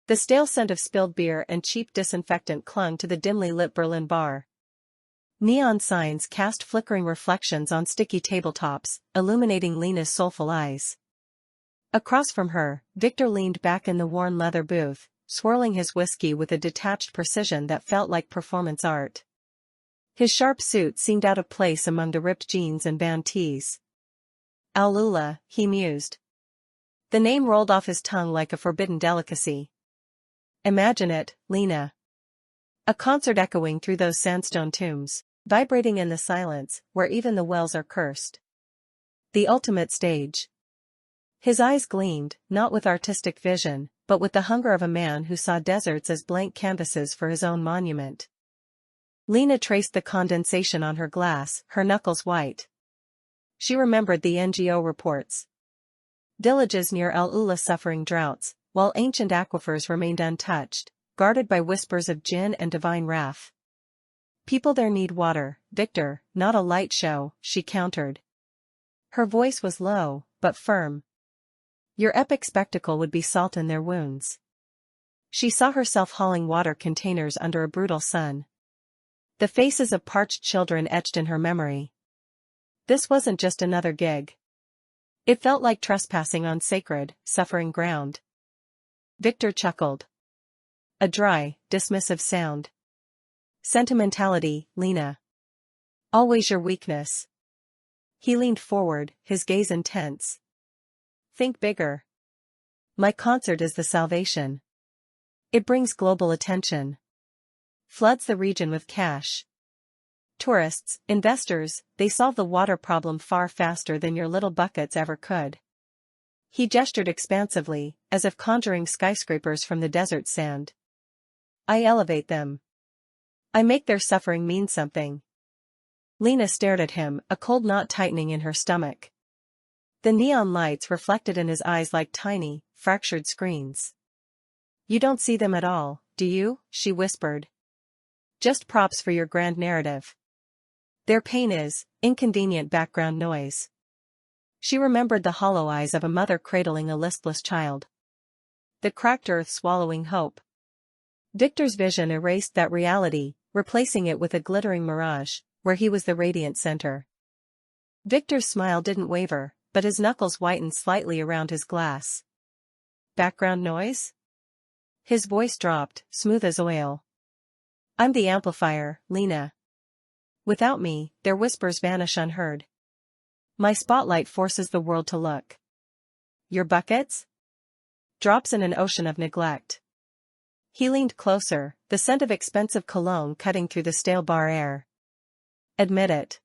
The stale scent of spilled beer and cheap disinfectant clung to the dimly lit Berlin bar. Neon signs cast flickering reflections on sticky tabletops, illuminating Lena's soulful eyes. Across from her, Victor leaned back in the worn leather booth, swirling his whiskey with a detached precision that felt like performance art. His sharp suit seemed out of place among the ripped jeans and band tees. Al Ula, he mused. The name rolled off his tongue like a forbidden delicacy. Imagine it, Lena. A concert echoing through those sandstone tombs, vibrating in the silence, where even the wells are cursed. The ultimate stage. His eyes gleamed, not with artistic vision, but with the hunger of a man who saw deserts as blank canvases for his own monument. Lena traced the condensation on her glass, her knuckles white. She remembered the NGO reports. Villages near Al Ula suffering droughts, while ancient aquifers remained untouched, guarded by whispers of jinn and divine wrath. People there need water, Victor, not a light show, she countered. Her voice was low, but firm. Your epic spectacle would be salt in their wounds. She saw herself hauling water containers under a brutal sun. The faces of parched children etched in her memory. This wasn't just another gig. It felt like trespassing on sacred, suffering ground. Victor chuckled. A dry, dismissive sound. Sentimentality, Lena. Always your weakness. He leaned forward, his gaze intense. Think bigger. My concert is the salvation. It brings global attention. Floods the region with cash. Tourists, investors, they solve the water problem far faster than your little buckets ever could. He gestured expansively, as if conjuring skyscrapers from the desert sand. I elevate them. I make their suffering mean something. Lena stared at him, a cold knot tightening in her stomach. The neon lights reflected in his eyes like tiny, fractured screens. You don't see them at all, do you? She whispered. Just props for your grand narrative. Their pain is inconvenient background noise. She remembered the hollow eyes of a mother cradling a listless child. The cracked earth swallowing hope. Victor's vision erased that reality, replacing it with a glittering mirage, where he was the radiant center. Victor's smile didn't waver, but his knuckles whitened slightly around his glass. Background noise? His voice dropped, smooth as oil. I'm the amplifier, Lena. Without me, their whispers vanish unheard. My spotlight forces the world to look. Your buckets? Drops in an ocean of neglect. He leaned closer, the scent of expensive cologne cutting through the stale bar air. Admit it.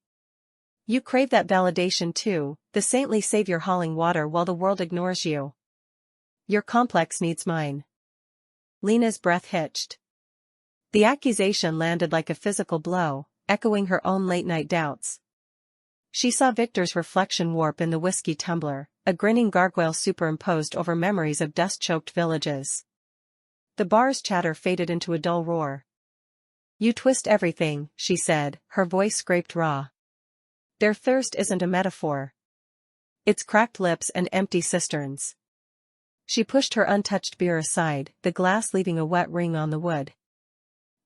You crave that validation too, the saintly savior hauling water while the world ignores you. Your complex needs mine. Lena's breath hitched. The accusation landed like a physical blow, echoing her own late-night doubts. She saw Victor's reflection warp in the whiskey tumbler, a grinning gargoyle superimposed over memories of dust-choked villages. The bar's chatter faded into a dull roar. You twist everything, she said, her voice scraped raw. Their thirst isn't a metaphor. It's cracked lips and empty cisterns. She pushed her untouched beer aside, the glass leaving a wet ring on the wood.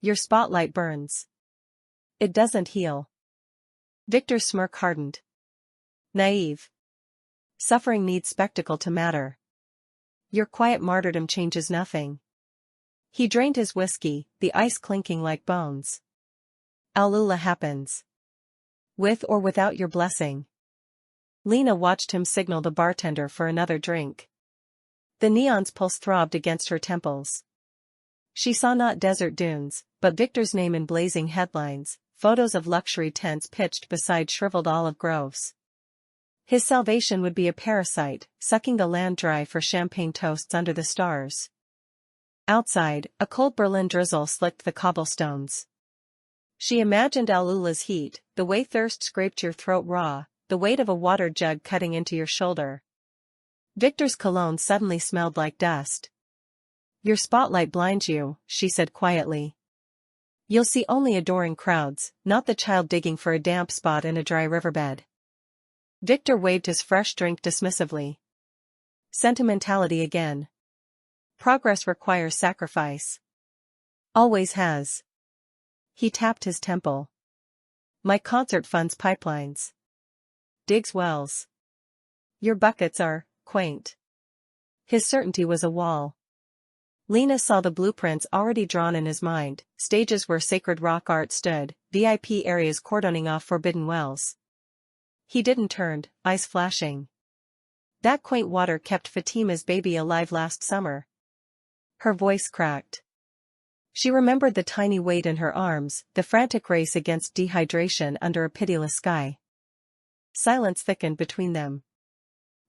Your spotlight burns. It doesn't heal. Victor's smirk hardened. Naive. Suffering needs spectacle to matter. Your quiet martyrdom changes nothing. He drained his whiskey, the ice clinking like bones. Al Ula happens. With or without your blessing. Lena watched him signal the bartender for another drink. The neon's pulse throbbed against her temples. She saw not desert dunes, but Victor's name in blazing headlines, photos of luxury tents pitched beside shriveled olive groves. His salvation would be a parasite, sucking the land dry for champagne toasts under the stars. Outside, a cold Berlin drizzle slicked the cobblestones. She imagined Al Ula's heat, the way thirst scraped your throat raw, the weight of a water jug cutting into your shoulder. Victor's cologne suddenly smelled like dust. Your spotlight blinds you, she said quietly. You'll see only adoring crowds, not the child digging for a damp spot in a dry riverbed. Victor waved his fresh drink dismissively. Sentimentality again. Progress requires sacrifice. Always has. He tapped his temple. My concert funds pipelines. Digs wells. Your buckets are quaint. His certainty was a wall. Lena saw the blueprints already drawn in his mind, stages where sacred rock art stood, VIP areas cordoning off forbidden wells. He didn't turn, eyes flashing. That quaint water kept Fatima's baby alive last summer. Her voice cracked. She remembered the tiny weight in her arms, the frantic race against dehydration under a pitiless sky. Silence thickened between them.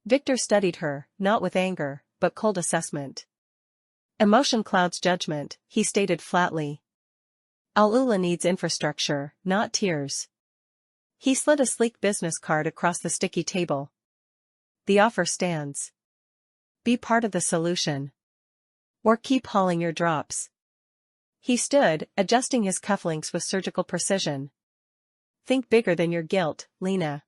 Victor studied her, not with anger, but cold assessment. Emotion clouds judgment, he stated flatly. Al Ula needs infrastructure, not tears. He slid a sleek business card across the sticky table. The offer stands. Be part of the solution. Or keep hauling your drops. He stood, adjusting his cufflinks with surgical precision. Think bigger than your guilt, Lena.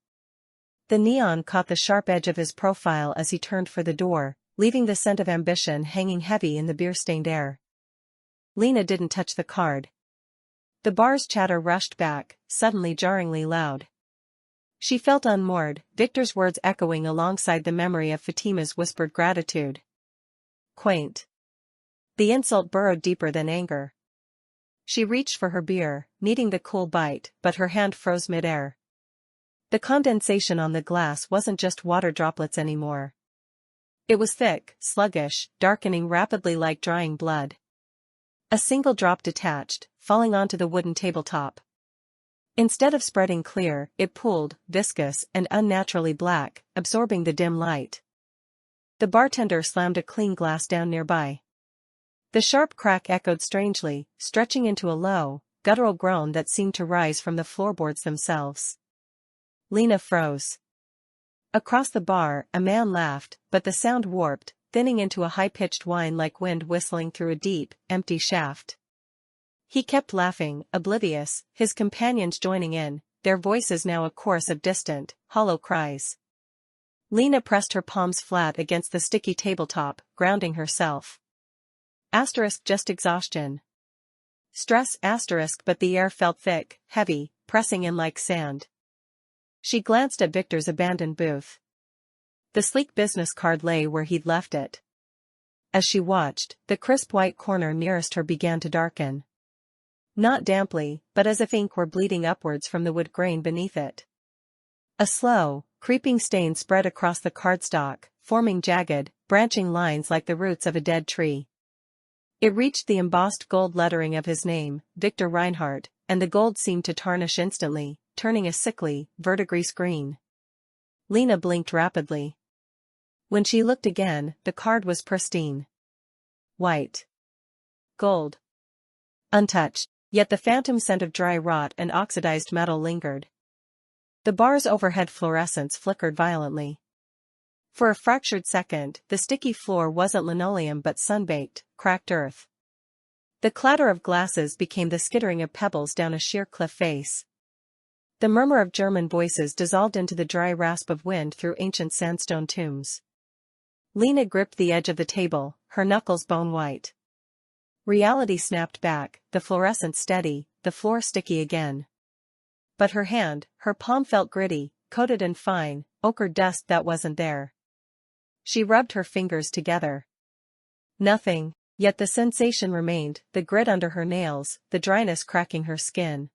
The neon caught the sharp edge of his profile as he turned for the door, leaving the scent of ambition hanging heavy in the beer-stained air. Lena didn't touch the card. The bar's chatter rushed back, suddenly jarringly loud. She felt unmoored, Victor's words echoing alongside the memory of Fatima's whispered gratitude. Quaint. The insult burrowed deeper than anger. She reached for her beer, needing the cool bite, but her hand froze midair. The condensation on the glass wasn't just water droplets anymore. It was thick, sluggish, darkening rapidly like drying blood. A single drop detached, falling onto the wooden tabletop. Instead of spreading clear, it pooled, viscous and unnaturally black, absorbing the dim light. The bartender slammed a clean glass down nearby. The sharp crack echoed strangely, stretching into a low, guttural groan that seemed to rise from the floorboards themselves. Lena froze. Across the bar, a man laughed, but the sound warped, thinning into a high-pitched whine like wind whistling through a deep, empty shaft. He kept laughing, oblivious, his companions joining in, their voices now a chorus of distant, hollow cries. Lena pressed her palms flat against the sticky tabletop, grounding herself. Just exhaustion. Stress but the air felt thick, heavy, pressing in like sand. She glanced at Victor's abandoned booth. The sleek business card lay where he'd left it. As she watched, the crisp white corner nearest her began to darken. Not damply, but as if ink were bleeding upwards from the wood grain beneath it. A slow, creeping stain spread across the cardstock, forming jagged, branching lines like the roots of a dead tree. It reached the embossed gold lettering of his name, Victor Reinhardt, and the gold seemed to tarnish instantly, turning a sickly, verdigris green. Lena blinked rapidly. When she looked again, the card was pristine. White. Gold. Untouched, yet the phantom scent of dry rot and oxidized metal lingered. The bar's overhead fluorescence flickered violently. For a fractured second, the sticky floor wasn't linoleum but sun-baked, cracked earth. The clatter of glasses became the skittering of pebbles down a sheer cliff face. The murmur of German voices dissolved into the dry rasp of wind through ancient sandstone tombs. Lena gripped the edge of the table, her knuckles bone-white. Reality snapped back, the fluorescence steady, the floor sticky again. But her hand, her palm felt gritty, coated in fine, ochre dust that wasn't there. She rubbed her fingers together. Nothing, yet the sensation remained, the grit under her nails, the dryness cracking her skin.